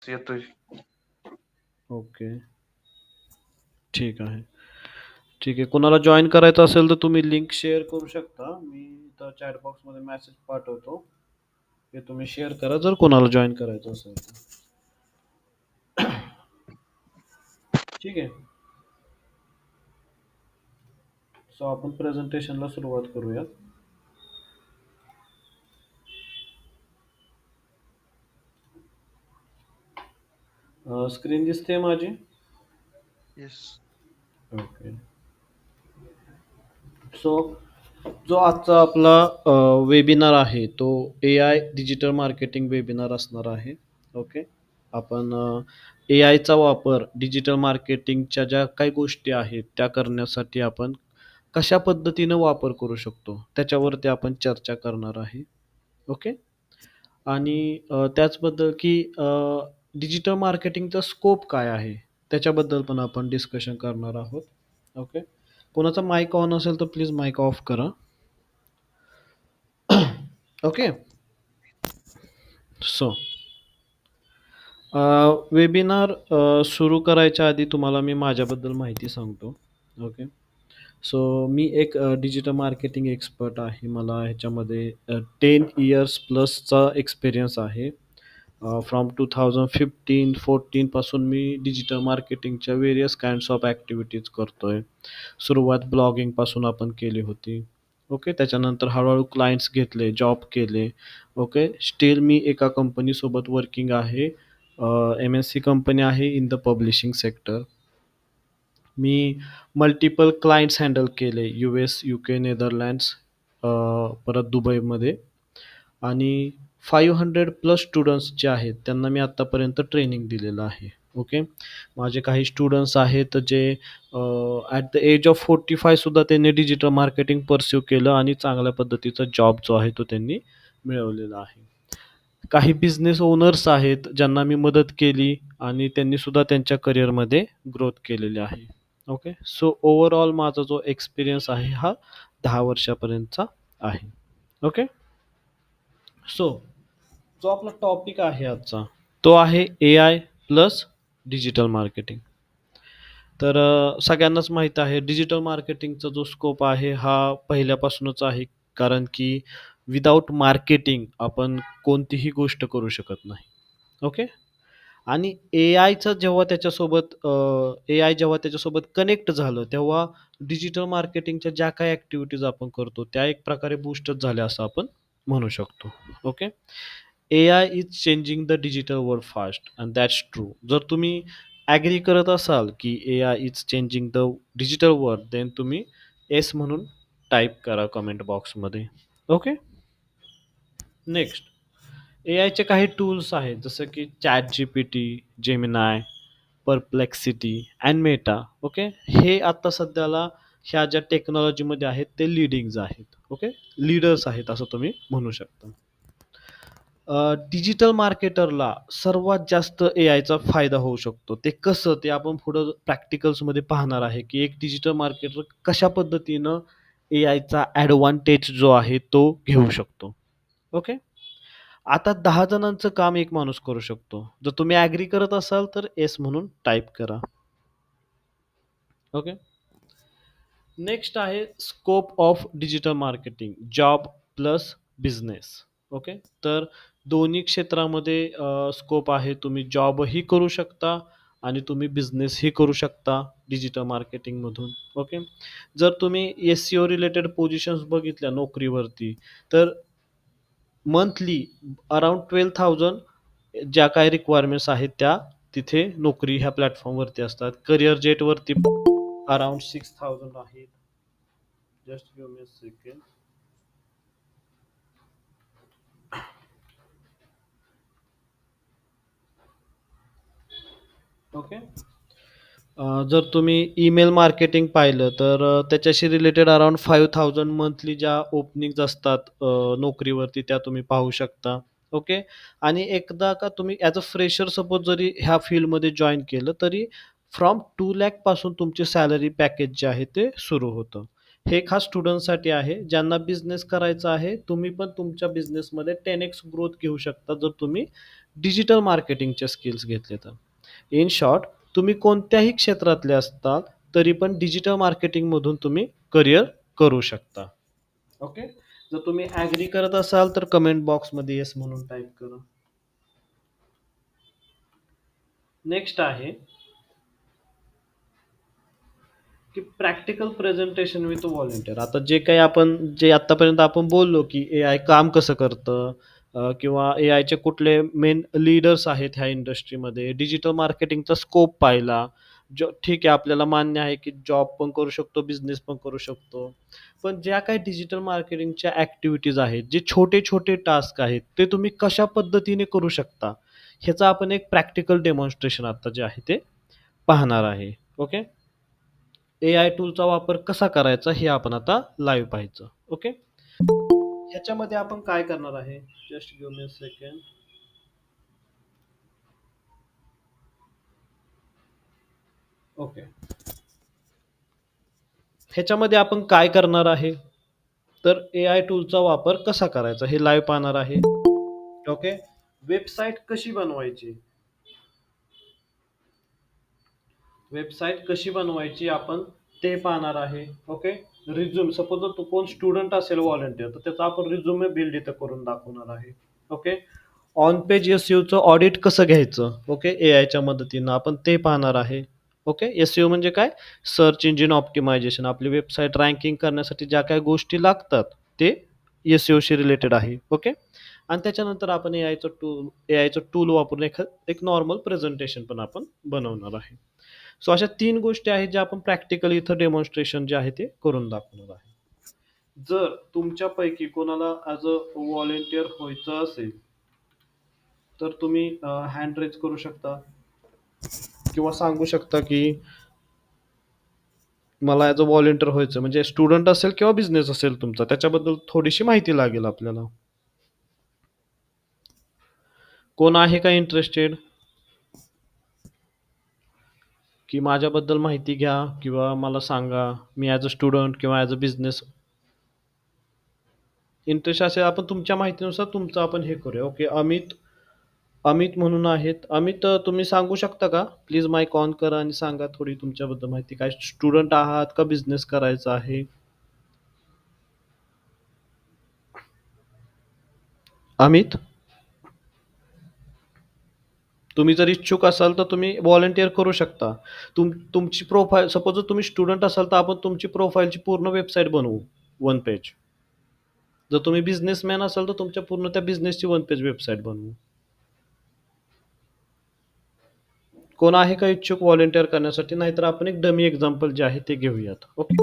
येतोय. ओके. ठीक आहे. ठीक आहे. कोणाला जॉइन करायचं असेल तर तुम्ही लिंक शेअर करू शकता. मी इथं चॅट बॉक्समध्ये मेसेज पाठवतो. ते तुम्ही शेअर करा जर कोणाला जॉइन करायचं असेल तर. ठीक आहे. सो आपण प्रेझेंटेशनला सुरुवात करूया. स्क्रीन दिसते माझी? येस. ओके. सो जो आजचा आपला वेबिनार आहे तो एआय डिजिटल मार्केटिंग वेबिनार असणार आहे. ओके. आपण एआयचा वापर डिजिटल मार्केटिंगच्या ज्या काही गोष्टी आहेत त्या करण्यासाठी आपण कशा पद्धतीनं वापर करू शकतो त्याच्यावरती आपण चर्चा करणार आहे. ओके. आणि त्याचबद्दल की डिजिटल मार्केटिंगचा स्कोप काय आहे त्याच्याबद्दल पण आपण डिस्कशन करणार आहोत. ओके. कोणाचा माईक ऑन असेल तर प्लीज माईक ऑफ करा. ओके. सो वेबिनार सुरू करायच्या आधी तुम्हाला मी माझ्याबद्दल माहिती सांगतो. ओके. सो मी एक डिजिटल मार्केटिंग एक्सपर्ट आहे. मला ह्याच्यामध्ये 10 इयर्स प्लसचा एक्सपिरियन्स आहे. फ्रॉम 2015-14 पासून मी डिजिटल मार्केटिंगच्या व्हेरियस काइंड्स ऑफ ॲक्टिव्हिटीज करतोय. सुरुवात ब्लॉगिंगपासून आपण केली होती. ओके. त्याच्यानंतर हळू क्लायंट्स घेतले, जॉब केले. ओके. स्टिल मी एका कंपनीसोबत वर्किंग आहे. एम-एन-सी कंपनी आहे in the publishing sector. Me multiple clients handle केले. यूएस, यूके, नेदरलँड्स, परत दुबईमध्ये आणि 500 प्लस स्टुडंट्स जे आहेत त्यांना मी आत्तापर्यंत ट्रेनिंग दिलेलं आहे. ओके. माझे काही स्टुडंट्स आहेत जे ॲट द एज ऑफ 45 सुद्धा त्यांनी डिजिटल मार्केटिंग पर्स्यू केलं आणि चांगल्या पद्धतीचा जॉब जो आहे तो त्यांनी मिळवलेला आहे. काही बिझनेस ओनर्स आहेत ज्यांना मी मदत केली आणि त्यांनी सुद्धा त्यांच्या करिअरमध्ये ग्रोथ केलेली आहे. ओके. सो ओव्हरऑल माझा जो एक्सपिरियन्स आहे हा 10 वर्षापर्यंतचा आहे. ओके. सो जो आपला टॉपिक आहे आजचा तो आहे एआय प्लस डिजिटल मार्केटिंग. तर सगळ्यांनाच माहीत आहे डिजिटल मार्केटिंगचा जो स्कोप आहे हा पहिल्यापासूनच आहे. कारण की विदाऊट मार्केटिंग आपण कोणतीही गोष्ट करू शकत नाही. ओके. आणि एआय जेव्हा त्याच्यासोबत कनेक्ट झालं तेव्हा डिजिटल मार्केटिंगच्या ज्या काही ॲक्टिव्हिटीज आपण करतो त्या एक प्रकारे बूस्टच झाल्या असं आपण म्हणू शकतो. Okay. AI is changing the digital world fast and that's true. जर तुम्ही ॲग्री करत असाल की AI is changing the digital world then तुम्ही येस म्हणून टाइप करा कमेंट बॉक्समध्ये. ओके. नेक्स्ट एआयचे काही टूल्स आहेत जसं की chat GPT, Gemini, Perplexity and Meta. Okay. हे आता सध्याला ह्या ज्या टेक्नॉलॉजीमध्ये आहेत ते लीडिंग्ज आहेत. ओके. लीडर्स आहेत असं तुम्ही म्हणू शकता. डिजिटल मार्केटरला सर्वात जास्त एआयचा फायदा होऊ शकतो. ते कसं ते आपण पुढं प्रॅक्टिकल्समध्ये पाहणार आहे, की एक डिजिटल मार्केटर कशा पद्धतीनं एआयचा ॲडव्हांटेज जो आहे तो घेऊ शकतो. ओके. आता 10 जणांचं काम एक माणूस करू शकतो. जर तुम्ही ॲग्री करत असाल तर येस म्हणून टाइप करा. ओके. नेक्स्ट आहे scope of digital marketing, job plus business. Okay. तर दोन्ही क्षेत्रामध्ये स्कोप आहे. तुम्ही जॉबही करू शकता आणि तुम्ही बिझनेसही करू शकता डिजिटल मार्केटिंगमधून. ओके. जर तुम्ही एस-सी-ओ रिलेटेड पोझिशन्स बघितल्या नोकरीवरती, तर मंथली अराउंड 12,000 ज्या काही रिक्वायरमेंट्स आहेत त्या तिथे नोकरी ह्या प्लॅटफॉर्मवरती असतात. करिअर जेटवरती अराउंड 6,000 आहेत. Just give me a second. Okay. जर तुम्ही ईमेल मार्केटिंग पाहिलं तर त्याच्याशी रिलेटेड अराउंड 5,000 मंथली ज्या ओपनिंग्ज असतात नोकरीवरती त्या तुम्ही पाहू शकता. ओके. आणि एकदा का तुम्ही ॲज अ फ्रेशर सपोज जरी ह्या फील्डमध्ये जॉइन केलं तरी फ्रॉम 2,00,000 पासून तुमचे सॅलरी पॅकेज जे आहे ते सुरू होतं. हे खास स्टुडंटसाठी आहे. ज्यांना बिझनेस करायचा आहे, तुम्ही पण तुमच्या बिझनेसमध्ये 10x ग्रोथ घेऊ शकता जर तुम्ही डिजिटल मार्केटिंगचे स्किल्स घेतले तर. इन शॉर्ट तुम्ही कोणत्याही क्षेत्रातले असताल, तरी पण डिजिटल मार्केटिंगमधून तुम्ही करियर करू शकता. ओके. जर तुम्ही ॲग्री करत असाल तर कमेंट बॉक्समध्ये येस म्हणून टाइप करा. नेक्स्ट आहे की प्रॅक्टिकल प्रेझेंटेशन विथ व्हॉलंटियर. आता जे आतापर्यंत आपण बोललो की एआय काम कसं करतं, किंवा एआयचे कुठले मेन लीडर्स आहेत ह्या इंडस्ट्रीमध्ये, डिजिटल मार्केटिंगचा स्कोप पाहिला. ठीक आहे, आपल्याला मान्य आहे की जॉब पण करू शकतो, बिझनेस पण करू शकतो. पण ज्या काही डिजिटल मार्केटिंगच्या ॲक्टिव्हिटीज आहेत, जे छोटे-छोटे टास्क आहेत, ते तुम्ही कशा पद्धतीने करू शकता, ह्याचं आपण एक प्रॅक्टिकल डेमॉन्स्ट्रेशन आता जे आहे ते पाहणार आहे. ओके. एआय टूलचा वापर कसा करायचा हे आपण आता लाईव्ह पाहायचं. ओके. ह्याच्यामध्ये आपण काय करणार आहे, just give me a second. Okay. ह्याच्यामध्ये आपण काय करणार आहे, तर एआय टूलचा वापर कसा करायचा हे लाईव्ह पाहणार आहे. ओके. वेबसाईट कशी बनवायची, वेबसाईट कशी बनवायची आपण ते पाहणार आहे. ओके. रिझ्यूम, सपोज जर तो कोण स्टुडंट असेल व्हॉलंटियर, तर त्याचा आपण रिझ्यूमे बिल्ड इथं करून दाखवणार आहे. ओके. ऑन पेज एसईओचं ऑडिट कसं घ्यायचं, ओके, एआयच्या मदतीनं आपण ते पाहणार आहे. ओके. एसईओ म्हणजे काय, सर्च इंजिन ऑप्टिमायझेशन. आपली वेबसाईट रँकिंग करण्यासाठी ज्या काही गोष्टी लागतात ते एसईओशी रिलेटेड आहे. ओके. आणि त्याच्यानंतर आपण एआयचं टूल वापरून एक नॉर्मल प्रेझेंटेशन पण आपण बनवणार आहे. सो अशा 3 गोष्टी आहेत ज्या आपण प्रॅक्टिकली इथं डेमॉन्स्ट्रेशन जे आहे ते करून दाखवणार आहे. जर तुमच्यापैकी कोणाला ॲज अ व्हॉलंटियर व्हायचं असेल, तर तुम्ही हँड रेज करू शकता किंवा सांगू शकता की मला ॲज अ व्हॉलंटियर व्हायचं, म्हणजे स्टुडंट असेल किंवा बिझनेस असेल तुमचा, त्याच्याबद्दल थोडीशी माहिती लागेल आपल्याला. कोण आहे का इंटरेस्टेड की माझ्याबद्दल माहिती घ्या किंवा मला सांगा, मी ॲज अ स्टुडंट किंवा ॲज अ बिझनेस इंटरेस्ट असेल, आपण तुमच्या माहितीनुसार तुमचं आपण हे करूया. ओके. अमित अमित म्हणून आहेत. अमित, तुम्ही सांगू शकता का? प्लीज माईक ऑन करा आणि सांगा थोडी तुमच्याबद्दल माहिती. काय स्टुडंट आहात का बिझनेस करायचा आहे? अमित, तुम्ही जर इच्छुक असाल तर तुम्ही व्हॉलंटियर करू शकता. तुमची प्रोफाईल, सपोज जर तुम्ही स्टुडंट असाल तर आपण तुमची प्रोफाईलची पूर्ण वेबसाईट बनवू, वन पेज. जर तुम्ही बिझनेसमॅन असाल तर तुमच्या पूर्ण त्या बिझनेसची वन पेज वेबसाईट बनवू. कोण आहे का इच्छुक व्हॉलंटियर करण्यासाठी? नाहीतर आपण एक डमी एक्झाम्पल जे आहे ते घेऊयात. ओके.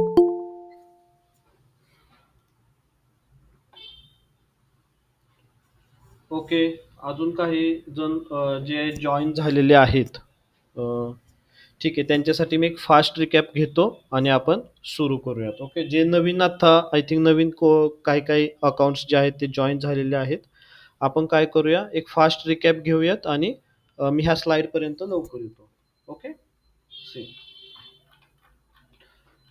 ओके. अजून काही जण जे जॉइन झालेले आहेत, अ, ठीक आहे, त्यांच्यासाठी मी एक फास्ट रिकॅप घेतो आणि आपण सुरू करूयात. ओके. जे नवीन आता आय थिंक नवीन काही काही अकाउंट्स जे आहेत ते जॉइन झालेले आहेत. आपण काय करूया, एक फास्ट रिकॅप घेऊयात आणि मी ह्या स्लाइडपर्यंत लवकर येतो. ओके. सी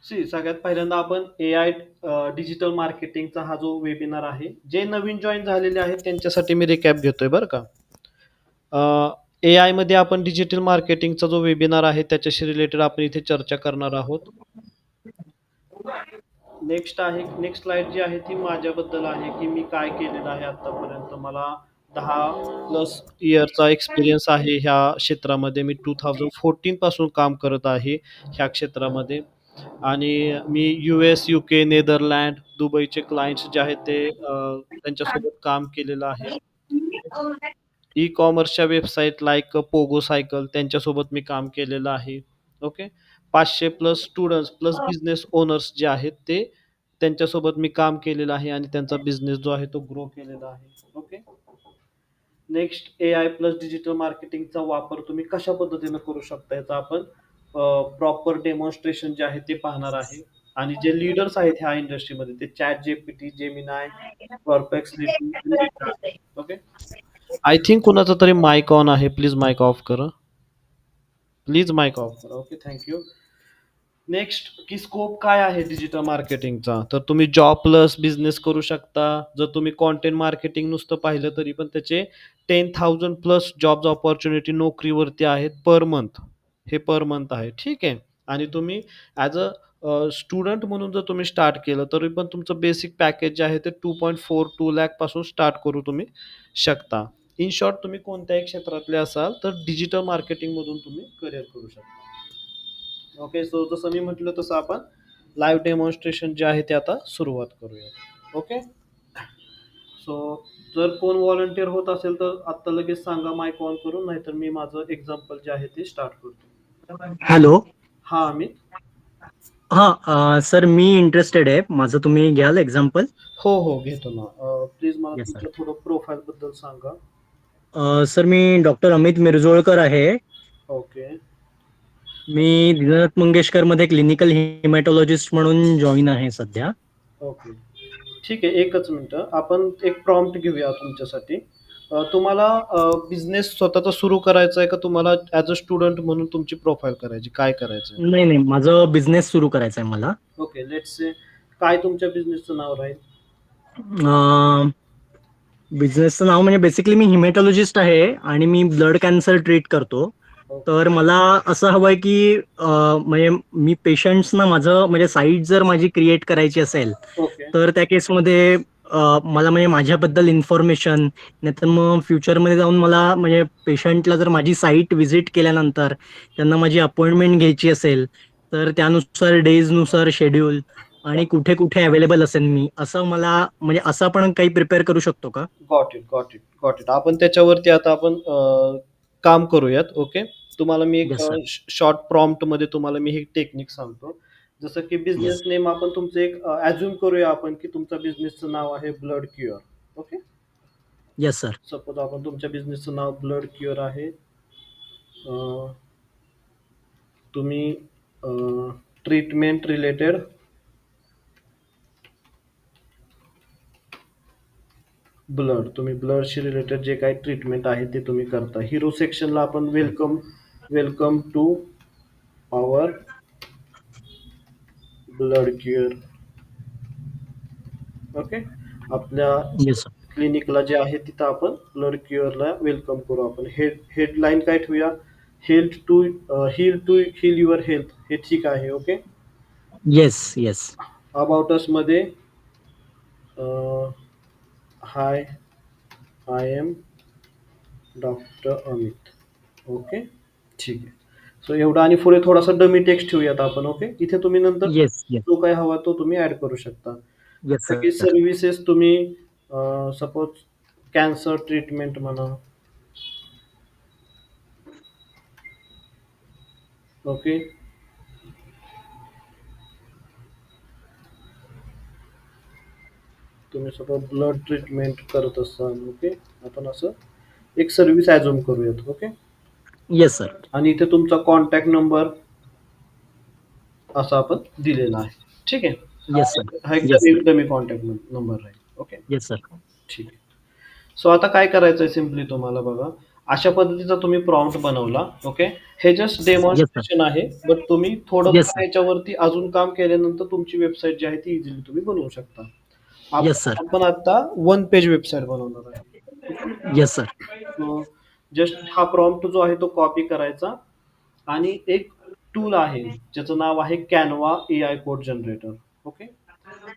सी सगळ्यात पहिल्यांदा आपण एआय डिजिटल मार्केटिंगचा हा जो वेबिनार आहे, जे नवीन जॉईन झालेले आहेत त्यांच्यासाठी मी रिकॅप घेतोय बरं का. एआय मध्ये आपण डिजिटल मार्केटिंगचा जो वेबिनार आहे त्याच्याशी रिलेटेड आपण इथे चर्चा करणार आहोत. नेक्स्ट स्लाइड जी आहे ती माझ्याबद्दल आहे की मी काय केलेलं आहे आतापर्यंत. मला 10+ इयरचा एक्सपिरियन्स आहे ह्या क्षेत्रामध्ये. मी 2014 पासून काम करत आहे ह्या क्षेत्रामध्ये. आणि मी US, UK, नेदरलँड, दुबईचे क्लायंट्स जे आहेत ते त्यांच्यासोबत काम केलेलं आहे. ई कॉमर्सच्या वेबसाईट लाइक पोगो सायकल त्यांच्यासोबत मी काम केलेलं आहे. Okay. 500+ students plus business owners जे आहेत ते त्यांच्यासोबत मी काम केलेलं आहे आणि त्यांचा बिझनेस जो आहे तो ग्रो केलेला आहे. Okay. Next, AI plus digital मार्केटिंगचा वापर तुम्ही कशा पद्धतीने करू शकता याचा आपण प्रॉपर डेमॉन्स्ट्रेशन जे आहे ते पाहणार आहे. आणि जे लीडर्स आहेत ह्या इंडस्ट्रीमध्ये ते chat GPT, Gemini, perplexity. Okay. I think कुणाचा तरी माईक ऑन आहे. प्लीज माईक ऑफ करा. प्लीज माईक ऑफ करा. ओके. थँक्यू. नेक्स्ट, की स्कोप काय आहे डिजिटल मार्केटिंगचा, तर तुम्ही जॉब प्लस बिझनेस करू शकता. जर तुम्ही कॉन्टेंट मार्केटिंग नुसतं पाहिलं तरी पण त्याचे 10,000 प्लस जॉब्स अपॉर्च्युनिटी नोकरीवरती आहेत पर मंथ. हे पर मंथ आहे. ठीक आहे. आणि तुम्ही ॲज स्टुडंट म्हणून जर तुम्ही स्टार्ट केलं, तरी पण तुमचं बेसिक पॅकेज जे आहे ते 2.42 लाख पासून स्टार्ट करू तुम्ही शकता. इन शॉर्ट तुम्ही कोणत्याही क्षेत्रातले असाल, तर डिजिटल मार्केटिंगमधून तुम्ही करियर करू शकता. ओके. सो जसं मी म्हटलं तसं आपण लाईव्ह डेमॉन्स्ट्रेशन जे आहे ते आता सुरुवात करूया. ओके. सो जर कोण व्हॉलंटियर होत असेल तर आत्ता लगेच सांगा माईक ऑन करून, नाहीतर मी माझं एक्झाम्पल जे आहे ते स्टार्ट करतो. हॅलो. हां, अमित. सर मी इंटरेस्टेड आहे. माझं तुम्ही घ्याल एक्झाम्पल? हो, घेतो ना. प्लीज मला येस सर. तुमचं थोडं प्रोफाईलबद्दल सांगा. सर मी डॉक्टर अमित मिरजोळकर आहे. ओके. मी दीनानाथ मंगेशकरमध्ये क्लिनिकल हिमॅटॉलॉजिस्ट म्हणून जॉईन आहे सध्या. ओके. ठीक आहे. एकच मिनिटं. आपण एक प्रॉम्प्ट घेऊया तुमच्यासाठी. तुम्हाला बिझनेस स्वतःचा सुरू करायचा आहे का तुम्हाला ॲज अ स्टुडंट म्हणून तुमची प्रोफाईल करायची? काय करायचं आहे? नाही, माझं बिझनेस सुरू करायचा आहे मला. ओके. लेट्स से काय तुमच्या बिझनेसचं नाव राहील? बिझनेसचं नाव म्हणजे बेसिकली मी हिमॅटॉलॉजिस्ट आहे आणि मी ब्लड कॅन्सर ट्रीट करतो. तर मला असं हवंय की म्हणजे मी पेशंट्सना माझं म्हणजे साईट जर माझी क्रिएट करायची असेल, ओके. तर त्या केसमध्ये मला म्हणजे माझ्याबद्दल इन्फॉर्मेशन, नाहीतर मग फ्युचरमध्ये जाऊन मला म्हणजे पेशंटला जर माझी साईट व्हिजिट केल्यानंतर त्यांना माझी अपॉइंटमेंट घ्यायची असेल, तर त्यानुसार डेजनुसार शेड्यूल आणि कुठे कुठे अवेलेबल असेल मी, असं मला म्हणजे असं आपण काही प्रिपेअर करू शकतो का? Got it. आपण त्याच्यावरती आता आपण काम करूयात. ओके. तुम्हाला मी एक येस सर. शॉर्ट प्रॉम्प्टमध्ये तुम्हाला मी हे टेक्निक सांगतो. जसं की बिझनेस येस. नेम आपण तुमचं एक अझ्युम करूया आपण की तुमच्या बिझनेसचं नाव आहे blood cure. Okay. Yes sir. Suppose आपण तुमच्या बिझनेसचं नाव ब्लड क्युअर आहे. तुम्ही ट्रीटमेंट रिलेटेड तुम्ही ब्लडशी रिलेटेड जे काही ट्रीटमेंट आहे ते तुम्ही करता. हिरो सेक्शनला आपण welcome to our blood cure. Okay. आपल्या येस सर. क्लिनिकला जे आहे तिथं आपण ब्लड क्युअरला वेलकम करू. आपण हेडलाईन काय ठेवूया? Heal your health. हे ठीक आहे. ओके. येस. अबाउट अस मध्ये hi, I am doctor Amit. Okay. ठीक आहे. सो एवढं आणि पुढे थोडासा डमी टेक्स्ट ठेवूयात आपण. ओके. इथे तुम्ही नंतर येस. जो काही हवा तो तुम्ही ऍड करू शकता. येस जसं की सर. सर्व्हिसेस तुम्ही सपोज कॅन्सर ट्रीटमेंट म्हणा. ओके. तुम्ही सपोज ब्लड ट्रीटमेंट करत असाल. ओके. आपण असं एक सर्व्हिस ॲझ्युम करूयात. ओके. Yes sir. आणि इथे तुमचा कॉन्टॅक्ट नंबर असा आपण दिलेला आहे. ठीक आहे. Yes sir. हा एक yes sir. Dummy contact number राहील. ओके. Yes sir. ठीक आहे. सो आता काय करायचंय सिम्पली तुम्हाला बघा. अशा पद्धतीचा तुम्ही प्रॉम्प्ट बनवला. ओके. हे जस्ट येस सर. डेमॉन्स्ट्रेशन आहे. बट तुम्ही येस थोडंफार सर. याच्यावरती अजून काम केल्यानंतर तुमची वेबसाईट जी आहे ती इझिली तुम्ही बनवू शकता. Yes sir. आपण आता वन पेज वेबसाईट बनवणार आहे. Yes sir. सो जस्ट हा प्रॉम्प्ट जो आहे तो कॉपी करायचा आणि एक टूल आहे ज्याचं नाव आहे Canva AI code generator. Okay.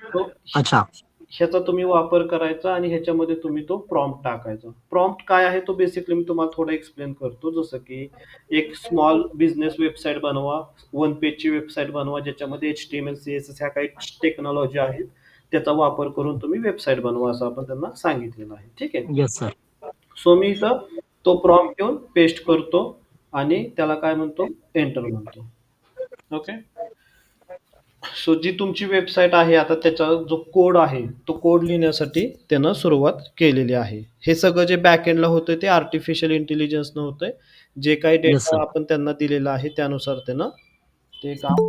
तो अच्छा. ह्याचा तुम्ही वापर करायचा आणि ह्याच्यामध्ये तुम्ही तो प्रॉम्प्ट टाकायचा. प्रॉम्प्ट काय आहे तो बेसिकली मी तुम्हाला थोडं एक्सप्लेन करतो. जसं की एक स्मॉल बिझनेस वेबसाईट बनवा, वन पेजची वेबसाईट बनवा ज्याच्यामध्ये HTML, CSS ह्या काही टेक्नॉलॉजी आहेत त्याचा वापर करून तुम्ही वेबसाईट बनवा असं आपण त्यांना सांगितलेलं आहे. ठीक आहे. Yes sir. सो मी इथं तो प्रॉम्प्ट घेऊन पेस्ट करतो आणि त्याला काय म्हणतो एंटर म्हणतो. ओके. सो जी तुमची वेबसाईट आहे आता त्याचा जो कोड आहे तो कोड लिहिण्यासाठी त्यानं सुरुवात केलेली आहे. हे सगळं जे बॅकएंडला होतंय ते आर्टिफिशियल इंटेलिजन्सनं होतंय. जे काही येस डेटा सर. आपण त्यांना दिलेला आहे त्यानुसार त्यानं ते काम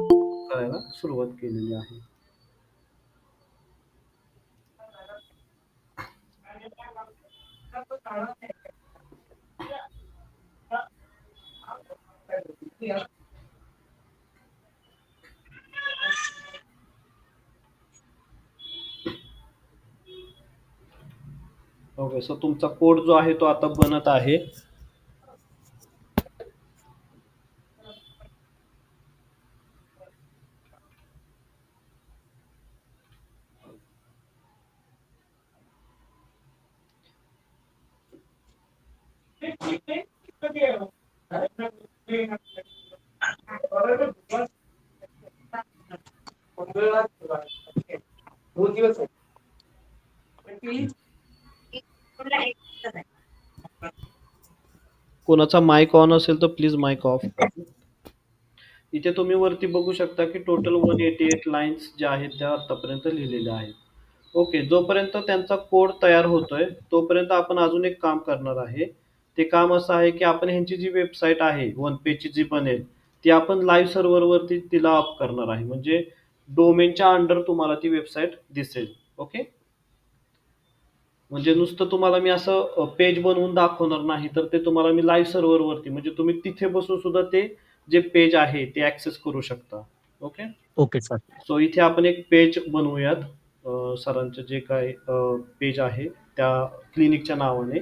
करायला सुरुवात केलेली आहे. ओके. सो तुमचा कोड जो आहे तो आता बनत आहे. कोणाचा माईक ऑन असेल तर प्लीज माईक ऑफ करा. इथे तुम्ही वरती बघू शकता की टोटल 188 लाईन्स ज्या आहेत त्या आतापर्यंत लिहिलेल्या आहेत. ओके. जोपर्यंत त्यांचा कोड तयार होतोय तोपर्यंत आपण अजून एक काम करणार आहे. ते काम असं आहे की आपण ह्यांची जी वेबसाईट आहे वन पेजची जी बनेल ती आपण लाईव्ह सर्व्हरवरती तिला अप करणार आहे. म्हणजे डोमेनच्या अंडर तुम्हाला ती वेबसाईट दिसेल. ओके. म्हणजे नुसतं तुम्हाला मी असं पेज बनवून दाखवणार नाही, तर ते तुम्हाला मी लाईव्ह सर्व्हरवरती म्हणजे तुम्ही तिथे बसून सुद्धा ते जे पेज आहे ते ॲक्सेस करू शकता. ओके. Okay sir. सो इथे आपण एक पेज बनवूयात. सरांचं जे काय पेज आहे त्या क्लिनिकच्या नावाने.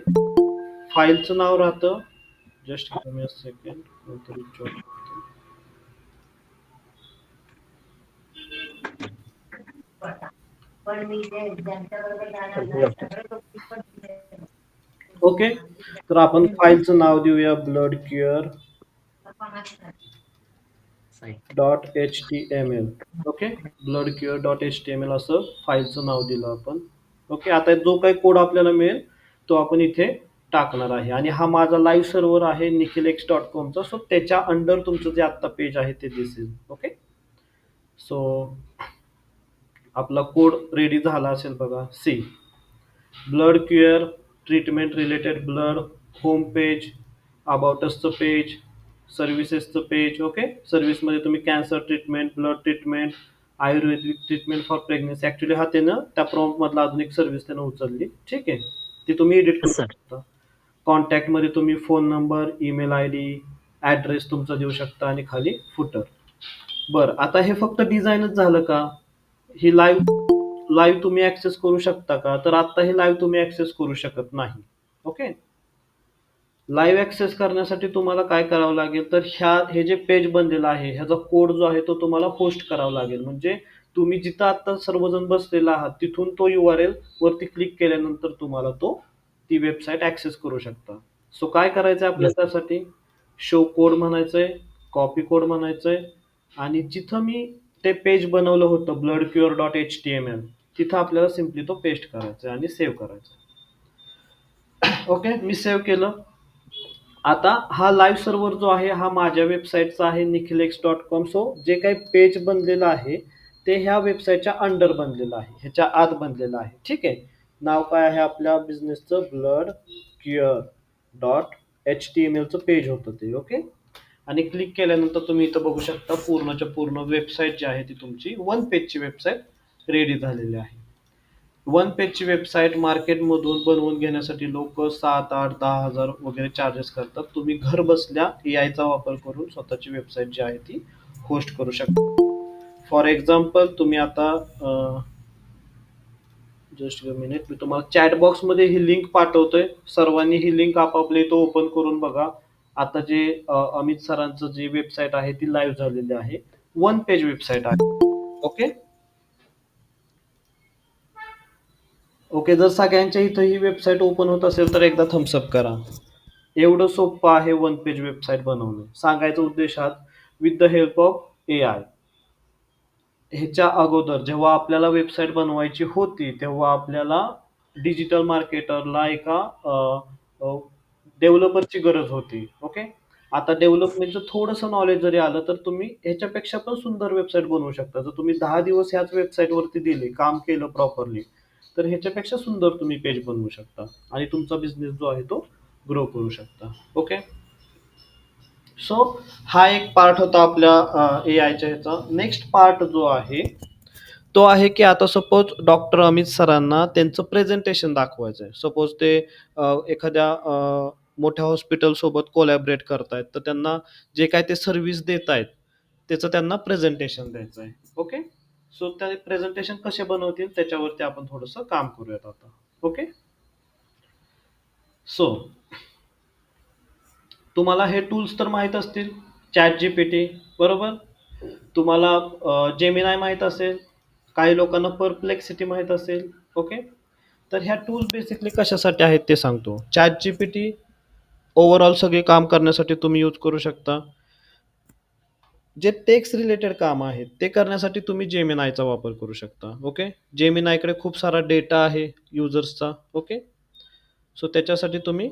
फाईलचं नाव राहतं just give me a second. नंतर join करतो. ओके. तर आपण फाईलचं नाव देऊया blood cure .html. Okay. Blood cure .html असं फाईलचं नाव दिलं आपण. ओके. आता जो काही कोड आपल्याला मिळेल तो आपण इथे टाकणार आहे आणि हा माझा लाईव्ह सर्व्हर आहे nikhilx.com चा. सो त्याच्या अंडर तुमचं जे आत्ता पेज आहे ते दिसेल. ओके. सो आपला कोड रेडी झाला असेल बघा. See blood cure, treatment related blood, home page, about असचं पेज, सर्व्हिसेसचं पेज. ओके. सर्व्हिसमध्ये तुम्ही cancer treatment, blood treatment, Ayurvedic treatment for pregnancy. Actually हा त्यानं त्या प्रॉम्प्टमधला अजून एक सर्व्हिस त्यानं उचलली. ठीक आहे. ती तुम्ही एडिट करू सर. शकता. कॉन्टॅक्टमध्ये तुम्ही phone number, email I D, address तुमचा देऊ शकता आणि खाली फुटर. बरं. आता हे फक्त डिझाईनच झालं का? ही लाईव्ह तुम्ही ॲक्सेस करू शकता का? तर आता हे लाईव्ह तुम्ही ॲक्सेस करू शकत नाही. ओके. लाईव्ह ॲक्सेस करण्यासाठी तुम्हाला काय करावं लागेल तर हे जे पेज बनलेलं आहे ह्याचा कोड जो आहे तो तुम्हाला पोस्ट करावा लागेल. म्हणजे तुम्ही जिथं आता सर्वजण बसलेला आहात तिथून तो URL वरती क्लिक केल्यानंतर तुम्हाला ती वेबसाईट ॲक्सेस करू शकता. सो काय करायचं आहे आपल्याला त्यासाठी? शो कोड म्हणायचंय, कॉपी कोड म्हणायचंय आणि जिथं मी ते पेज बनवलं होतं ब्लड क्युअर .html तिथं आपल्याला सिम्पली तो पेस्ट करायचा आहे आणि सेव्ह करायचा. ओके. मी सेव्ह केलं. आता हा लाईव्ह सर्व्हर जो आहे हा माझ्या वेबसाईटचा आहे nikhilx.com. सो जे काही पेज बनलेलं आहे ते ह्या वेबसाईटच्या अंडर बनलेलं आहे, ह्याच्या आत बनलेलं आहे. ठीक आहे. नाव काय आहे आपल्या बिझनेसचं? ब्लड क्युअर .htmlचं पेज होतं ते. ओके. आणि क्लिक केल्यानंतर तुम्ही इथं बघू शकता पूर्णच्या पूर्ण वेबसाईट जी आहे ती तुमची वन पेजची वेबसाईट रेडी झालेली आहे. वन पेजची वेबसाईट मार्केटमधून बनवून घेण्यासाठी लोक 7, 8, 10,000 वगैरे चार्जेस करतात. तुम्ही घर बसल्या AI चा वापर करून स्वतःची वेबसाईट जी आहे ती होस्ट करू शकता. फॉर एक्झाम्पल तुम्ही आता जस्ट अ मिनिट मी तुम्हाला चॅट बॉक्समध्ये ही लिंक पाठवतोय. सर्वांनी ही लिंक आपापल्या इथं ओपन करून बघा. आता जे अमित सरांचं जी वेबसाईट आहे ती लाईव्ह झालेली आहे. वन पेज वेबसाईट आहे. ओके. ओके. जर सगळ्यांच्या इथं ही वेबसाईट ओपन होत असेल तर एकदा थम्सअप करा. एवढं सोपं आहे वन पेज वेबसाईट बनवणं. सांगायचा उद्देश हा with the help of AI. ह्याच्या अगोदर जेव्हा आपल्याला वेबसाईट बनवायची होती तेव्हा आपल्याला डिजिटल मार्केटरला एका डेव्हलपरची गरज होती. ओके. आता डेव्हलपमेंटचं थोडंसं नॉलेज जरी आलं तर तुम्ही ह्याच्यापेक्षा पण सुंदर वेबसाईट बनवू शकता. जर तुम्ही 10 दिवस ह्याच वेबसाईटवरती दिले, काम केलं प्रॉपरली तर ह्याच्यापेक्षा सुंदर तुम्ही पेज बनवू शकता आणि तुमचा बिझनेस जो आहे तो ग्रो करू शकता. ओके. सो हा एक पार्ट होता आपल्या AIच्या ह्याचा. नेक्स्ट पार्ट जो आहे तो आहे की आता सपोज डॉक्टर अमित सरांना त्यांचं प्रेझेंटेशन दाखवायचं आहे. सपोज ते एखाद्या मोठ्या हॉस्पिटल सोबत कोलॅबरेट करतायत तर त्यांना जे काय ते सर्व्हिस देत आहेत त्याचं त्यांना प्रेझेंटेशन द्यायचं आहे. ओके. सो ते प्रेझेंटेशन कसे बनवतील त्याच्यावरती आपण थोडंसं काम करूयात आता. ओके. सो तुम्हाला हे टूल्स तर माहीत असतील, ChatGPT बरोबर? तुम्हाला जेमिनाय माहीत असेल, काही लोकांना परप्लेक्सिटी माहीत असेल. ओके. तर ह्या टूल्स बेसिकली कशासाठी आहेत ते सांगतो. ChatGPT ओव्हरऑल सगळे काम करण्यासाठी तुम्ही यूज करू शकता. जे टेक्स्ट रिलेटेड काम आहेत ते करण्यासाठी तुम्ही जेमिनायचा वापर करू शकता. ओके. जेमिनायकडे खूप सारा डेटा आहे युजर्सचा. ओके. सो त्याच्यासाठी तुम्ही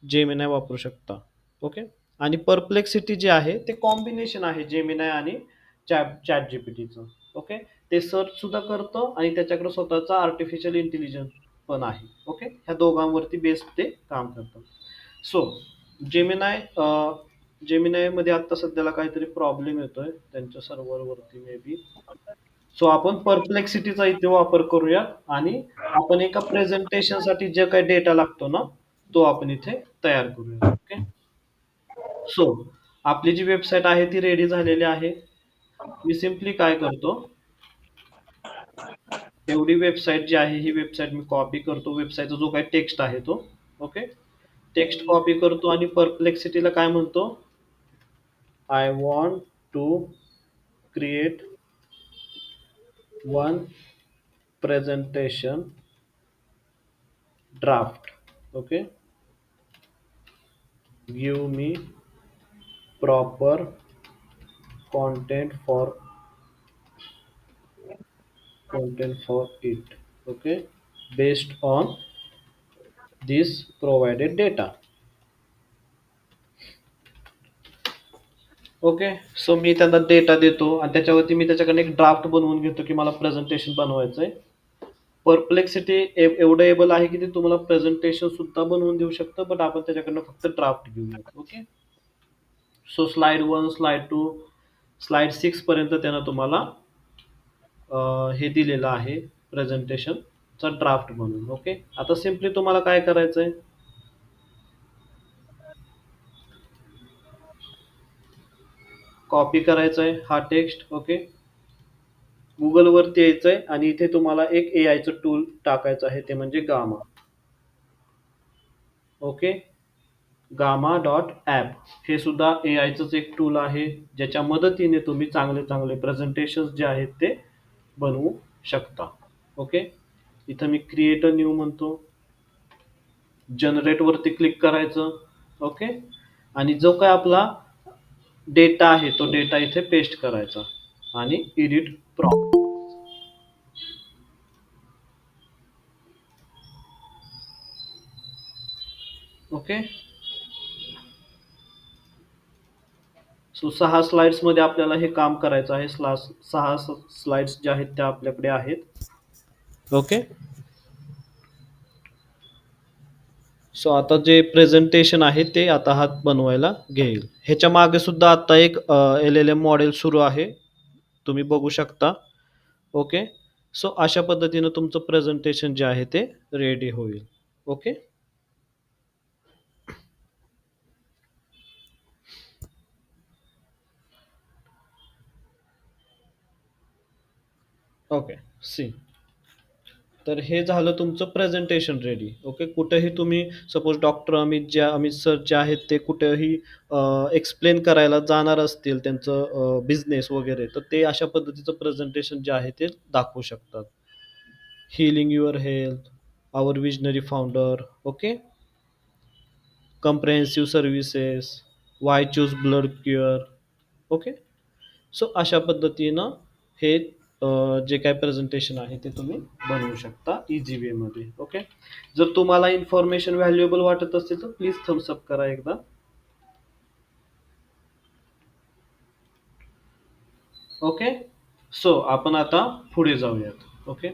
जेमिनाय वापरू शकता. ओके. आणि परप्लेक्सिटी जे आहे ते कॉम्बिनेशन आहे जेमिनाय आणि चॅट जीपीटीचं. ओके. ते सर्च सुद्धा करतं आणि त्याच्याकडे स्वतःचा आर्टिफिशियल इंटेलिजन्स पण आहे. ओके. ह्या दोघांवरती बेस्ड ते काम करतं. सो जेमिनाय जेमिनायमध्ये आत्ता सध्याला काहीतरी प्रॉब्लेम येतोय त्यांच्या सर्व्हरवरती मे बी. सो आपण परप्लेक्सिटीचा इथे वापर करूया आणि आपण एका प्रेझेंटेशनसाठी जे काही डेटा लागतो ना तो आपण इथे तयार करूया. ओके. सो आपली जी वेबसाईट आहे ती रेडी झालेली आहे. मी सिम्पली काय करतो, एवढी वेबसाईट जी आहे ही वेबसाईट मी कॉपी करतो. वेबसाईटचा जो काही टेक्स्ट आहे तो. ओके. टेक्स्ट कॉपी करतो आणि परप्लेक्सिटीला काय म्हणतो, I want to create one presentation draft. Okay. Give me proper content for it. Okay. Based on this provided data. Okay. So मी त्यांना डेटा देतो आणि त्याच्यावरती मी त्याच्याकडे एक ड्राफ्ट बनवून घेतो की मला प्रेझेंटेशन बनवायचंय. परप्लेक्सिटी एवढं एबल आहे की ते तुम्हाला प्रेझेंटेशन सुद्धा बनवून देऊ शकतं, बट आपण त्याच्याकडनं फक्त ड्राफ्ट घेऊया. Okay. So slide 1, slide 2, slide 6 पर्यंत त्यानं तुम्हाला हे दिलेलं आहे प्रेझेंटेशनचा ड्राफ्ट म्हणून. ओके. आता सिम्पली तुम्हाला काय करायचंय, कॉपी करायचंय हा टेक्स्ट. ओके. गुगलवरती यायचंय आणि इथे तुम्हाला एक एआयचं टूल टाकायचं आहे, ते म्हणजे गामा. ओके. गामा.ॲप हे सुद्धा एआयचंच एक टूल आहे ज्याच्या मदतीने तुम्ही चांगले चांगले प्रेझेंटेशन जे आहेत ते बनवू शकता. ओके. इथं मी क्रिएट अ न्यू म्हणतो, जनरेट वरती क्लिक करायचं. ओके. आणि जो काय आपला डेटा आहे तो डेटा इथे पेस्ट करायचा आणि edit prompt. Okay. So 6 slides मध्ये आपल्याला हे काम करायचं आहे. 6 स्लाइड्स ज्या आहेत त्या आपल्याकडे आहेत. ओके. सो आता जे प्रेझेंटेशन आहे ते आता हा बनवायला घेईल. ह्याच्या मागे सुद्धा आता एक LLM मॉडेल सुरू आहे, तुम्ही बघू शकता. ओके. सो अशा पद्धतीनं तुमचं प्रेझेंटेशन जे आहे ते रेडी होईल. ओके. ओके. सी, तर हे झालं तुमचं प्रेझेंटेशन रेडी. ओके. कुठेही तुम्ही सपोज डॉक्टर अमित सर जे आहेत ते कुठेही एक्सप्लेन करायला जाणार असतील त्यांचं बिझनेस वगैरे, तर ते अशा पद्धतीचं प्रेझेंटेशन जे आहे ते दाखवू शकतात. Healing your health, our visionary founder. Okay. Comprehensive services, why choose blood cure. Okay. So अशा पद्धतीनं हे जे काही प्रेझेंटेशन आहे ते तुम्ही बनवू शकता इझी वेमध्ये. ओके. जर तुम्हाला इन्फॉर्मेशन व्हॅल्युएबल वाटत असेल तर प्लीज थम्सअप करा एकदा. ओके. सो आपण आता पुढे जाऊयात. ओके.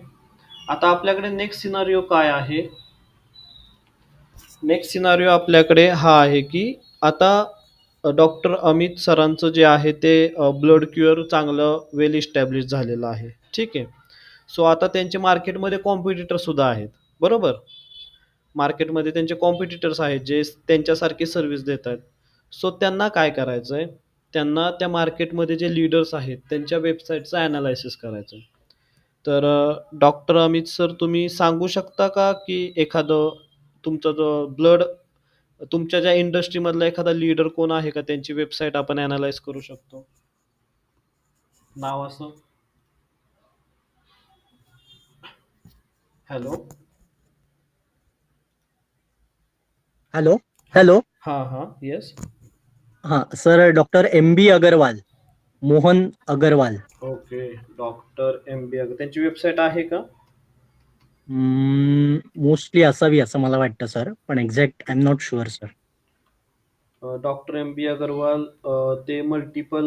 आता आपल्याकडे नेक्स्ट सिनारिओ काय आहे, नेक्स्ट सिनारिओ आपल्याकडे हा आहे की आता डॉक्टर अमित सरांचं जे आहे ते ब्लड क्युअर चांगलं वेल इस्टॅब्लिश झालेलं आहे. ठीक आहे. सो आता त्यांचे मार्केटमध्ये कॉम्पिटिटर सुद्धा आहेत, बरोबर. मार्केटमध्ये त्यांचे कॉम्पिटिटर्स आहेत जे त्यांच्यासारखी सर्व्हिस देत आहेत. सो त्यांना काय करायचं आहे, त्यांना त्या मार्केटमध्ये जे लीडर्स आहेत त्यांच्या वेबसाईटचं ॲनालायसिस करायचं आहे. तर डॉक्टर अमित सर तुम्ही सांगू शकता का की एखादं तुमचा जो ब्लड तुमच्या ज्या इंडस्ट्रीमधला एखादा लीडर कोण आहे का त्यांची वेबसाईट आपण ॲनालाइज करू शकतो. नाव असं. हॅलो. हॅलो. हॅलो. हां, हां. येस. हां, sir doctor MB Agarwal, Mohan Agarwal. Okay. Doctor MB त्यांची वेबसाईट आहे का? मोस्टली असावी असं मला वाटतं सर, पण exact I am not sure sir. Doctor MB Agarwal ते मल्टिपल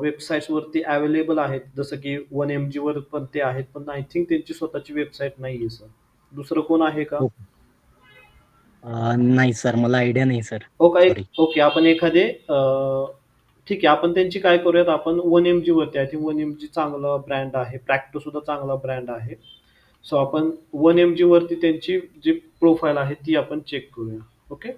वेबसाईट्सवरती अवेलेबल आहेत. जसं की 1mg वर पण ते आहेत. पण आय थिंक त्यांची स्वतःची वेबसाईट नाहीये सर. दुसरं कोण आहे का? ओके. नाही सर, मला आयडिया नाही सर. सॉरी. ओके. आपण एखादे ठीक आहे. आपण त्यांची काय करूयात, आपण 1mg वरती, आय थिंक 1mg चांगला ब्रँड आहे. प्रॅक्टो सुद्धा चांगला ब्रँड आहे. सो आपण 1mg वरती त्यांची जी प्रोफाईल आहे ती आपण चेक करूया. ओके.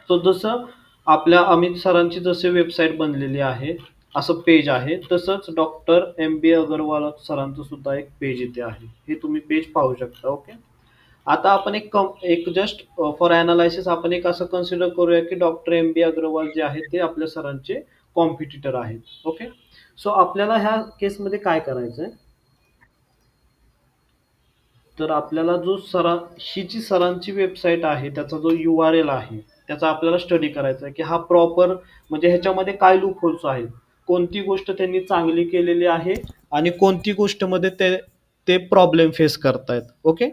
सो जसं आपल्या अमित सरांची जसे वेबसाईट बनलेली आहे, असं पेज आहे, तसंच डॉक्टर MB अगरवाल सरांचं सुद्धा एक पेज इथे आहे. हे तुम्ही पेज पाहू शकता. ओके. आता आपण एक जस्ट फॉर ॲनालायसिस आपण एक असं कन्सिडर करूया की डॉक्टर MB अग्रवाल जे आहेत ते आपल्या सरांचे कॉम्पिटिटर आहेत. ओके. सो आपल्याला ह्या केसमध्ये काय करायचंय, तर आपल्याला ही जी सरांची वेबसाईट आहे त्याचा जो URL आहे त्याचा आपल्याला स्टडी करायचा आहे की हा प्रॉपर म्हणजे ह्याच्यामध्ये काय लूप होल्स आहेत, कोणती गोष्ट त्यांनी चांगली केलेली आहे आणि कोणती गोष्टमध्ये ते ते प्रॉब्लेम फेस करतायत. ओके.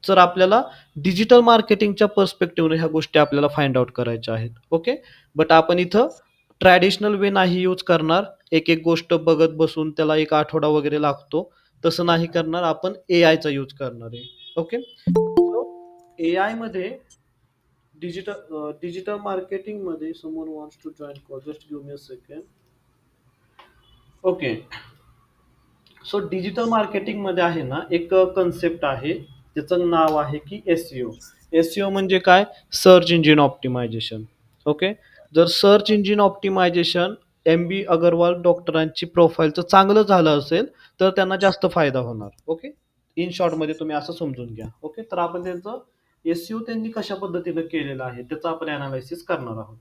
तर आपल्याला डिजिटल मार्केटिंगच्या पर्स्पेक्टिव्हने ह्या गोष्टी आपल्याला फाइंड आउट करायच्या आहेत. ओके. बट आपण इथं ट्रॅडिशनल वे नाही यूज करणार, एक एक गोष्ट बघत बसून त्याला एक आठवडा वगैरे लागतो, तसं नाही करणार. आपण AI चा यूज करणार आहे. ओके. सो AI मध्ये डिजिटल मार्केटिंग मध्ये someone wants to join call, just give me a second. Okay. So digital marketing मध्ये आहे ना एक कन्सेप्ट आहे, त्याचं नाव आहे की SEO म्हणजे काय, सर्च इंजिन ऑप्टिमायझेशन. ओके. जर search engine optimisation MB Agarwal डॉक्टरांची प्रोफाईलचं चांगलं झालं असेल तर त्यांना जास्त फायदा होणार. ओके. इन शॉर्ट मध्ये तुम्ही असं समजून घ्या. ओके. तर आपण त्यांचं SEO त्यांनी कशा पद्धतीनं केलेलं आहे त्याचं आपण अनालिसिस करणार आहोत.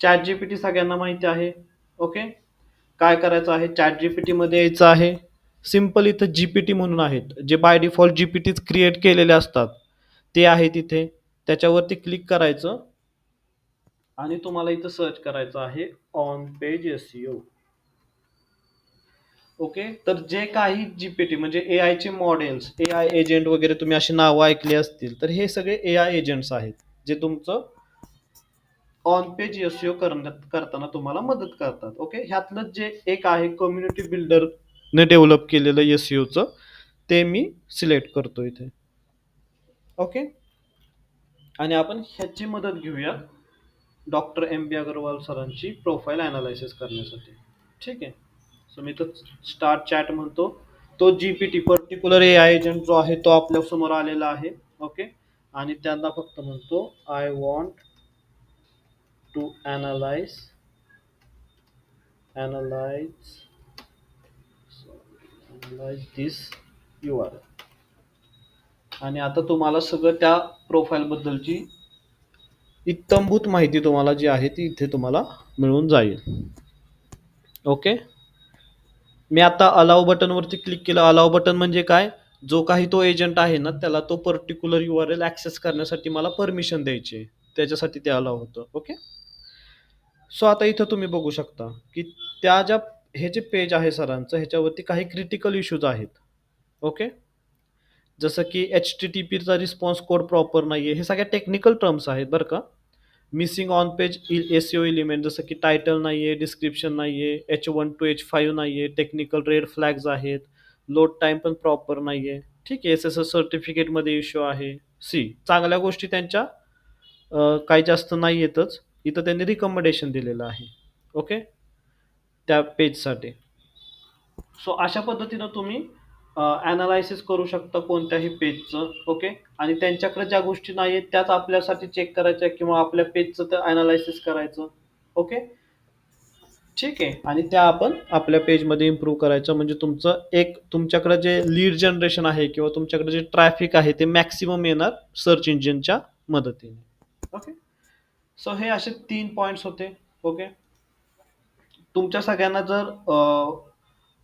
ChatGPT सगळ्यांना माहिती आहे. ओके. काय करायचं आहे, ChatGPT मध्ये यायचं आहे. सिंपल इथं GPT म्हणून आहेत, जे बाय डिफॉल्ट GPTच क्रिएट केलेले असतात ते आहे तिथे. त्याच्यावरती क्लिक करायचं आणि तुम्हाला इथं सर्च करायचं आहे ऑन पेज SEO. ओके. तर जे काही GPT म्हणजे AI चे मॉडेल्स, AI एजंट वगैरे तुम्ही अशी नावं ऐकली असतील, तर हे सगळे AI एजंट्स आहेत जे तुमचं ऑन पेज SEO करताना तुम्हाला मदत करतात. ओके. ह्यातलं जे एक आहे कम्युनिटी बिल्डरने डेव्हलप केलेलं SEOचं, ते मी सिलेक्ट करतो इथे. ओके. आणि आपण ह्याची मदत घेऊया डॉक्टर MB अगरवाल सरांची प्रोफाईल अनालायसिस करण्यासाठी. ठीक आहे. सो मी तर स्टार्ट चॅट म्हणतो, तो GPT पर्टिक्युलर AI एजंट जो आहे तो आपल्या समोर आलेला आहे. ओके. आणि त्यांना फक्त म्हणतो I want to analyze this URL. आणि आता तुम्हाला सगळं त्या प्रोफाईल बद्दलची इत्तंभूत माहिती तुम्हाला जी आहे ती इथे तुम्हाला मिळून जाईल. ओके. मी आता अलाउ बटन वरती क्लिक केलं. अलाउ बटन म्हणजे काय, जो काही तो एजंट आहे ना त्याला तो पर्टिक्युलर URL ऍक्सेस करण्यासाठी मला परमिशन द्यायची, त्याच्यासाठी ते अलाउ होतं. ओके. सो आता इथं तुम्ही बघू शकता की हे जे पेज आहे सरांचं ह्याच्यावरती काही क्रिटिकल इश्यूज आहेत. ओके. जसं की HTTPचा रिस्पॉन्स कोड प्रॉपर नाहीये, हे सगळ्या टेक्निकल टर्म्स आहेत बरं का. Missing on page SEO element, जसं की टायटल नाहीये, डिस्क्रिप्शन नाहीये, H1 to H5 नाहीये, टेक्निकल रेड फ्लॅग्स आहेत, लोड टाइम पण प्रॉपर नाहीये. ठीक आहे. SSL सर्टिफिकेटमध्ये इश्यू आहे. चांगल्या गोष्टी त्यांच्या काही जास्त नाही येतच. इथं त्यांनी रिकमेंडेशन दिलेलं आहे. ओके. त्या पेजसाठी. सो अशा पद्धतीनं तुम्ही ॲनालायसिस करू शकता कोणत्याही पेजचं. ओके. आणि त्यांच्याकडे ज्या गोष्टी नाही आहेत त्याच आपल्यासाठी चेक करायच्या किंवा आपल्या पेजचं तर ॲनालायसिस करायचं. ओके. ठीक आहे. आणि त्या आपण आपल्या पेजमध्ये इम्प्रूव्ह करायचं, म्हणजे तुमच्याकडे जे लीड जनरेशन आहे किंवा तुमच्याकडे जे ट्रॅफिक आहे ते मॅक्सिमम येणार सर्च इंजिनच्या मदतीने. ओके. सो हे असे 3 पॉइंट्स होते. ओके. तुमच्या सगळ्यांना जर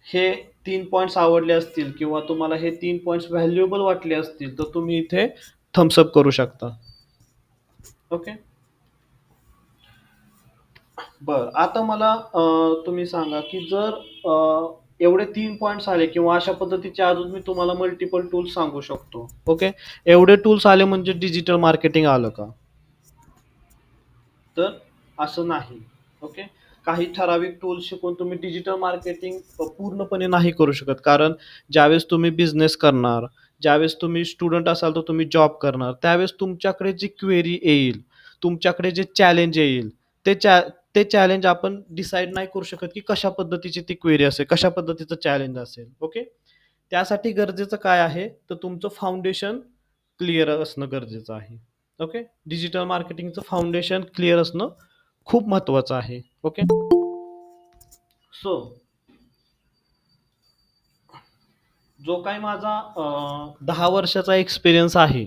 हे 3 पॉइंट्स आवडले असतील किंवा तुम्हाला हे 3 पॉइंट्स व्हॅल्युएबल वाटले असतील, तर तुम्ही इथे थम्स अप करू शकता. ओके. बरं. आता मला तुम्ही सांगा, की जर एवढे 3 पॉइंट्स आले किंवा अशा पद्धतीचे अजून मी तुम्हाला मल्टिपल टूल्स सांगू शकतो. ओके. एवढे टूल्स आले म्हणजे डिजिटल मार्केटिंग आलं का? तर असं नाही. ओके. काही ठराविक टूल्स शिकून तुम्ही डिजिटल मार्केटिंग पूर्णपणे नाही करू शकत. कारण ज्यावेळेस तुम्ही बिझनेस करणार, ज्यावेळेस तुम्ही स्टुडंट असाल तर तुम्ही जॉब करणार, त्यावेळेस तुमच्याकडे जी क्वेरी येईल, तुमच्याकडे जे चॅलेंज येईल, ते चॅ ते चॅलेंज आपण डिसाईड नाही करू शकत, की कशा पद्धतीची ती क्वेरी असेल, कशा पद्धतीचं चॅलेंज असेल. ओके. त्यासाठी गरजेचं काय आहे, तर तुमचं फाउंडेशन क्लिअर असणं गरजेचं आहे. ओके. डिजिटल मार्केटिंगचं फाउंडेशन क्लिअर असणं खूप महत्वाचं आहे. ओके. सो जो काही माझा 10 वर्षाचा एक्सपिरियन्स आहे,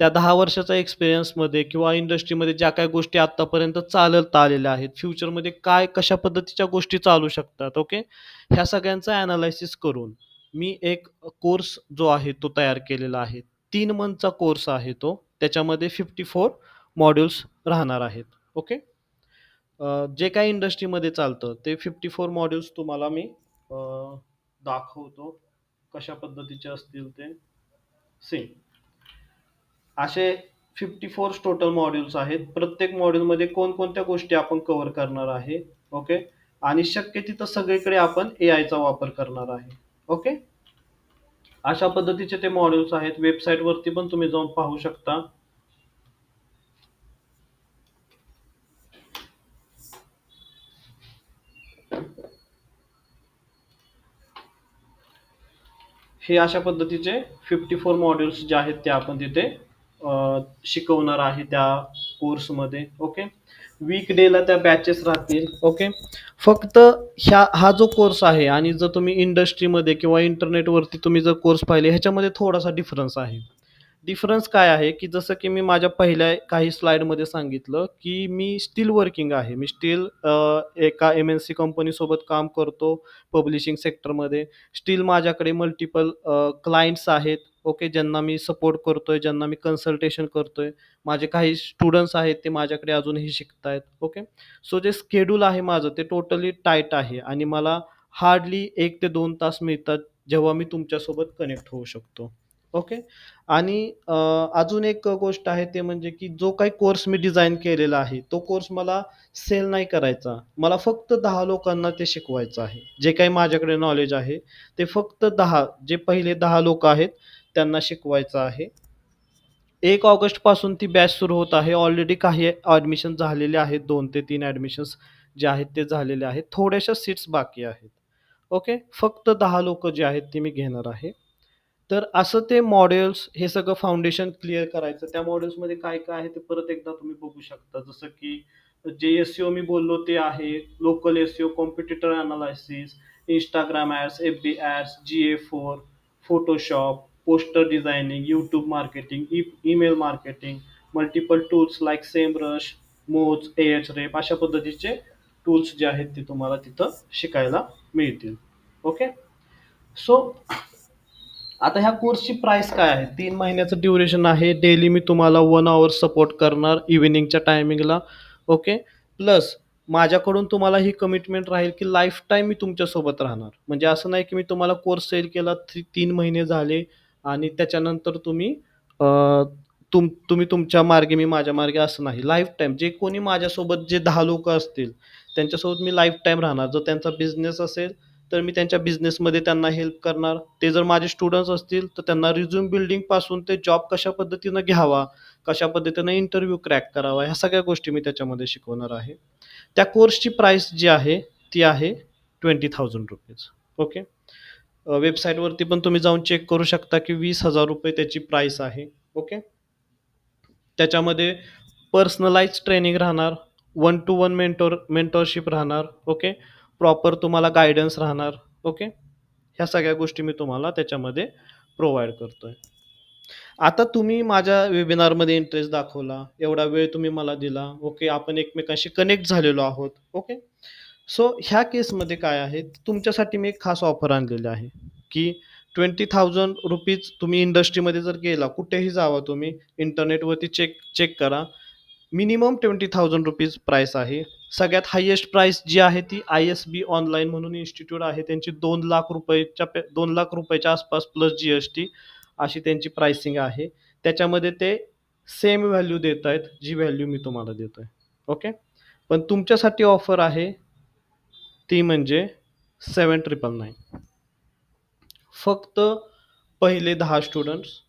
त्या 10 वर्षाच्या एक्सपिरियन्समध्ये किंवा इंडस्ट्रीमध्ये ज्या काही गोष्टी आत्तापर्यंत चालत आलेल्या आहेत, फ्युचरमध्ये काय कशा पद्धतीच्या गोष्टी चालू शकतात. ओके. ह्या सगळ्यांचं ॲनालिसिस करून मी एक कोर्स जो आहे तो तयार केलेला आहे. 3 मंथचा कोर्स आहे तो. त्याच्यामध्ये 54 मॉड्यूल्स राहणार आहेत. ओके. जे काही इंडस्ट्रीमध्ये चालतं ते 54 मॉड्यूल्स तुम्हाला मी अ, दाखवतो. कशा पद्धतीचे असतील ते. सेम असे 54 टोटल मॉड्यूल्स आहेत. प्रत्येक मॉड्यूलमध्ये कोणकोणत्या गोष्टी आपण कव्हर करणार आहे. ओके. आणि शक्य तिथं सगळीकडे आपण एआयचा वापर करणार आहे. ओके. अशा पद्धतीचे ते मॉड्यूल्स आहेत. वेबसाईटवरती पण तुम्ही जाऊन पाहू शकता. हे अशा पद्धतीचे 54 मॉड्यूल्स जे आहेत ते आपण तिथे शिकवणार आहे त्या कोर्समध्ये. ओके. वीक डेला त्या बॅचेस राहतील. ओके. फक्त हा जो कोर्स आहे आणि जर तुम्ही इंडस्ट्रीमध्ये किंवा इंटरनेटवरती तुम्ही जर कोर्स पाहिले ह्याच्यामध्ये थोडासा डिफरन्स आहे. डिफरन्स काय आहे, की जसं की मी माझ्या पहिल्या काही स्लाइडमध्ये सांगितलं, की मी स्टील वर्किंग आहे. मी स्टील एका एम-एन-सी कंपनीसोबत काम करतो पब्लिशिंग सेक्टरमध्ये. स्टील माझ्याकडे मल्टिपल क्लायंट्स आहेत. ओके. ज्यांना मी सपोर्ट करतोय, ज्यांना मी कन्सल्टेशन करतोय. माझे काही स्टुडंट्स आहेत ते माझ्याकडे अजूनही शिकतायत. ओके. सो जे शेड्यूल आहे माझं ते टोटली टाईट आहे आणि मला हार्डली 1 ते 2 तास मिळतात, जेव्हा मी तुमच्यासोबत कनेक्ट होऊ शकतो. ओके. आणि अजून एक गोष्ट आहे ते म्हणजे की जो काही कोर्स मी डिझाइन केलेला आहे, तो कोर्स मला सेल नाही करायचा. मला फक्त 10 लोकांना ते शिकवायचं आहे. जे काही माझ्याकडे नॉलेज आहे, ते फक्त 10 जे पहिले 10 लोकं आहेत, त्यांना शिकवायचं आहे. 1 ऑगस्टपासून ती बॅच सुरू होत आहे. ऑलरेडी काही ॲडमिशन झालेले आहेत. 2 ते 3 ॲडमिशन्स जे आहेत ते झालेले आहेत. थोड्याशा सीट्स बाकी आहेत. ओके. फक्त 10 लोकं जे आहेत ते मी घेणार आहे. तर असं ते मॉडेल्स हे सगळं फाउंडेशन क्लिअर करायचं. त्या मॉडेल्समध्ये काय-काय आहे ते परत एकदा तुम्ही बघू शकता. जसं की जे एस-सी-ओ मी बोललो ते आहे. Local SEO, competitor analysis, Instagram ads, FB ads, GA4, Photoshop, poster designing, YouTube marketing, email marketing, multiple tools like SEMrush, Moz, Ahrefs अशा पद्धतीचे टूल्स जे आहेत ते तुम्हाला तिथं शिकायला मिळतील. ओके. सो आता ह्या कोर्सची प्राइस काय आहे? 3 महिन्याचं ड्युरेशन आहे. डेली मी तुम्हाला 1 अवर सपोर्ट करणार इव्हिनिंगच्या टायमिंगला. ओके. प्लस माझ्याकडून तुम्हाला ही कमिटमेंट राहील, की लाईफटाईम मी तुमच्यासोबत राहणार. म्हणजे असं नाही, की मी तुम्हाला कोर्स सेल केला, 3 महिने झाले आणि त्याच्यानंतर अ, तुम्ही तुमच्या मार्गे, मी माझ्या मार्गे असं नाही. लाईफटाईम जे कोणी माझ्यासोबत जे 10 लोकं असतील, त्यांच्यासोबत मी लाईफटाईम राहणार. जर त्यांचा बिझनेस असेल तर मी त्यांच्या बिझनेसमध्ये त्यांना हेल्प करणार. ते जर माझे स्टुडंट्स असतील, तर त्यांना रिझ्यूम बिल्डिंगपासून ते जॉब कशा पद्धतीनं घ्यावा, कशा पद्धतीनं इंटरव्ह्यू क्रॅक करावा, ह्या सगळ्या गोष्टी मी त्याच्यामध्ये शिकवणार आहे. त्या कोर्सची प्राईस जी आहे, ती आहे ₹20,000. ओके. वेबसाईटवरती पण तुम्ही जाऊन चेक करू शकता, की ₹20,000 त्याची प्राईस आहे. ओके. त्याच्यामध्ये पर्सनलाइज्ड ट्रेनिंग राहणार, वन टू वन मेंटॉरशिप राहणार. ओके. प्रॉपर तुम्हाला गाईडन्स राहणार. ओके. ह्या सगळ्या गोष्टी मी तुम्हाला त्याच्यामध्ये प्रोव्हाईड करतोय. आता तुम्ही माझ्या वेबिनारमध्ये इंटरेस्ट दाखवला, एवढा वेळ तुम्ही मला दिला. ओके, आपण एकमेकांशी कनेक्ट झालेलो आहोत. ओके. सो ह्या केसमध्ये काय आहे, तुमच्यासाठी मी एक खास ऑफर आणलेली आहे, की ₹20,000 तुम्ही इंडस्ट्रीमध्ये जर गेला, कुठेही जावा तुम्ही, इंटरनेटवरती चेक चेक करा. मिनिमम ₹20,000 प्राईस आहे. सगळ्यात हायेस्ट प्राईस जी आहे ती ISB ऑनलाईन म्हणून इन्स्टिट्यूट आहे. त्यांची ₹2,00,000 च्या आसपास प्लस जी-एस-टी अशी त्यांची प्राइसिंग आहे. त्याच्यामध्ये ते सेम व्हॅल्यू देत आहेत, जी व्हॅल्यू मी तुम्हाला देतोय. ओके. पण तुमच्यासाठी ऑफर आहे ती म्हणजे 7,999. फक्त पहिले 10 स्टुडंट्स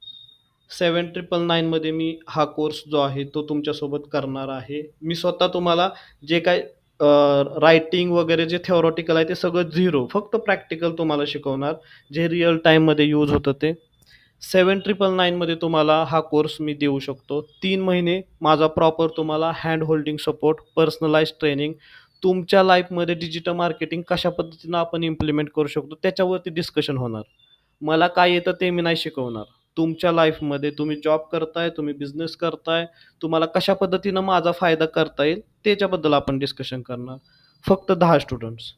7,999 मध्ये मी हा कोर्स जो आहे तो तुमच्यासोबत करणार आहे. मी स्वतः तुम्हाला जे काही रायटिंग वगैरे जे थिओरेटिकल आहे ते सगळं झिरो, फक्त प्रॅक्टिकल तुम्हाला शिकवणार, जे रिअल टाईममध्ये यूज होतं ते. 7,999 मध्ये तुम्हाला हा कोर्स मी देऊ शकतो. 3 महिने माझा प्रॉपर तुम्हाला hand holding support, personalised training, तुमच्या लाईफमध्ये डिजिटल मार्केटिंग कशा पद्धतीनं आपण इम्प्लिमेंट करू शकतो त्याच्यावरती डिस्कशन होणार. मला काय येतं ते मी नाही शिकवणार. तुमच्या लाईफमध्ये तुम्ही जॉब करताय, तुम्ही बिझनेस करताय, तुम्हाला कशा पद्धतीनं माझा फायदा करता येईल त्याच्याबद्दल आपण डिस्कशन करणार. फक्त 10 स्टुडंट्स.